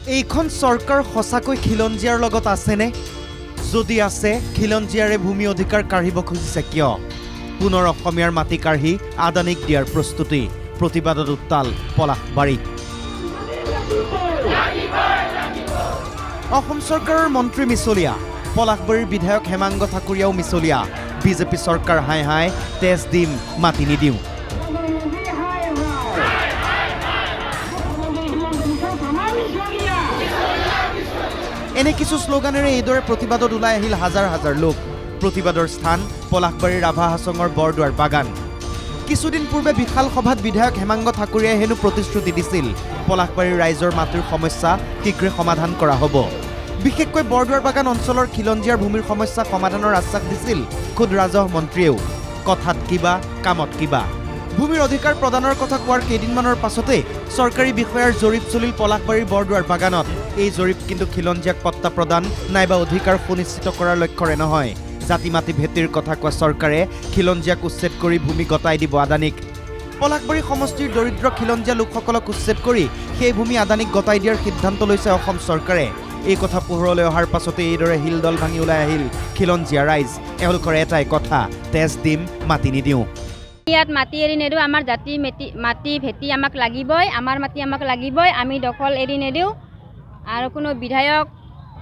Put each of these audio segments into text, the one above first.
এইখন চৰকাৰ সঁচাকৈ খিলঞ্জীয়াৰ লগত আছেনে? যদি আছে, খিলঞ্জীয়াৰে ভূমি অধিকাৰ কাঢ়িব খুজিছে কিয়? পুনৰ অসমীয়াৰ মাটি কাঢ়ি আদানীক দিয়াৰ প্ৰস্তুতি, প্ৰতিবাদত উত্তাল পলাশবাৰীত। অসম চৰকাৰৰ মন্ত্ৰী মিছলীয়া, পলাশবাৰীৰ বিধায়ক হেমাংগ ঠাকুৰীয়াও মিছলীয়া। বিজেপি চৰকাৰ হাই হাই, তেজ দিম মাটি নিদিওঁ। এনে কিছু শ্লোগানেৰে এইদৰে প্ৰতিবাদত ওলাই আহিল হাজাৰ হাজাৰ লোক। প্ৰতিবাদৰ স্থান পলাশবাৰীৰ ৰাভা হাছঙৰ বৰদুৱাৰ বাগান। কিছুদিন পূৰ্বে বিশাল সভাত বিধায়ক হেমাংগ ঠাকুৰীয়াই হেনো প্ৰতিশ্ৰুতি দিছিল, পলাশবাৰীৰ ৰাইজৰ মাটিৰ সমস্যা শীঘ্ৰে সমাধান কৰা হ'ব। বিশেষকৈ বৰদুৱাৰ বাগান অঞ্চলৰ খিলঞ্জীয়াৰ ভূমিৰ সমস্যা সমাধানৰ আশ্বাস দিছিল খুদ ৰাজহ মন্ত্ৰীয়েও। কথাত কিবা, কামত কিবা। ভূমিৰ অধিকাৰ প্ৰদানৰ কথা কোৱাৰ কেইদিনমানৰ পাছতে চৰকাৰী বিষয়াৰ জৰীপ চলিল পলাশবাৰীৰ বৰদুৱাৰ বাগানত। এই জৰীপ কিন্তু খিলঞ্জীয়াক পট্টা প্ৰদান নাইবা অধিকাৰ সুনিশ্চিত কৰাৰ লক্ষ্যৰে নহয়। জাতি মাটি ভেটিৰ কথা কোৱা চৰকাৰে খিলঞ্জীয়াক উচ্ছেদ কৰি ভূমি গতাই দিব আদানীক। পলাশবাৰী সমষ্টিৰ দৰিদ্ৰ খিলঞ্জীয়া লোকসকলক উচ্ছেদ কৰি সেই ভূমি আদানীক গতাই দিয়াৰ সিদ্ধান্ত লৈছে অসম চৰকাৰে। এই কথা পোহৰলৈ অহাৰ পাছতে এইদৰে হিলদল ভাঙি ওলাই আহিল খিলঞ্জীয়া ৰাইজ। এওঁলোকৰ এটাই কথা, তেজ দিম মাটি নিদিওঁ। ইয়াত মাটি এৰি নেদিওঁ, আমাৰ জাতি মাটি ভেটি আমাক লাগিবই, আমাৰ মাটি আমাক লাগিবই, আমি দখল এৰি নেদিওঁ। আৰু কোনো বিধায়ক,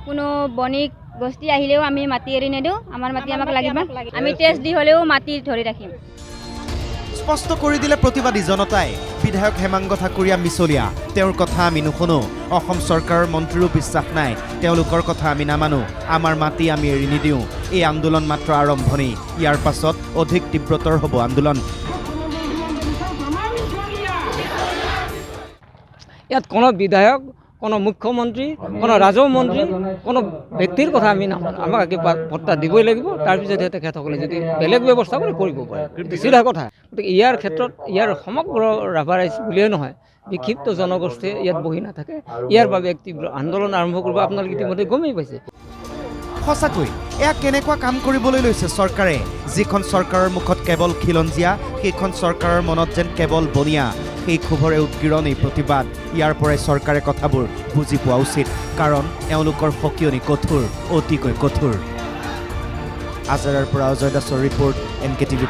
কোনো বণিক গোষ্ঠী আহিলেও আমি মাটি এৰি নেদিওঁ, আমাৰ মাটি আমাক লাগিব। আমি তেজ দি হ'লেও মাটি ধৰি ৰাখিম। স্পষ্ট কৰি দিলে প্ৰতিবাদী জনতাই। বিধায়ক হেমাংগ ঠাকুৰীয়া মিছলীয়া, তেওঁৰ কথা আমি নুশুনো। অসম চৰকাৰৰ মন্ত্ৰীৰো বিশ্বাস নাই, তেওঁলোকৰ কথা আমি নামানো। আমাৰ মাটি আমি এৰি নিদিওঁ। এই আন্দোলন মাত্ৰ আৰম্ভণি, ইয়াৰ পাছত অধিক তীব্ৰতৰ হ'ব আন্দোলন। ইয়াত কোনো বিধায়ক, কোনো মুখ্যমন্ত্ৰী, কোনো ৰাজহ মন্ত্ৰী, কোনো ব্যক্তিৰ কথা আমি নামানো। আমাক কিবা ভত্তা দিবই লাগিব, তাৰপিছতহে তেখেতসকলে যদি বেলেগ ব্যৱস্থা কৰি কৰিব পাৰে, চিধা কথা। গতিকে ইয়াৰ ক্ষেত্ৰত ইয়াৰ সমগ্ৰ ৰাভা ৰাইজ বুলিয়ে নহয়, বিক্ষিপ্ত জনগোষ্ঠীয়ে ইয়াত বহি নাথাকে। ইয়াৰ বাবে এক তীব্ৰ আন্দোলন আৰম্ভ কৰিব, আপোনালোকে ইতিমধ্যে গমেই পাইছে। সঁচাকৈ এয়া কেনেকুৱা কাম কৰিবলৈ লৈছে চৰকাৰে? যিখন চৰকাৰৰ মুখত কেৱল খিলঞ্জীয়া, সেইখন চৰকাৰৰ মনত যেন কেৱল বনিয়া। সেই ক্ষোভৰে উদগিৰণ এই প্ৰতিবাদ। ইয়াৰ পৰাই চৰকাৰে কথাবোৰ বুজি পোৱা উচিত, কাৰণ এওঁলোকৰ সকিয়নি কঠোৰ, অতিকৈ কঠোৰ। আজাৰাৰ পৰা অজয় দাসৰ ৰিপৰ্ট, NKTV+।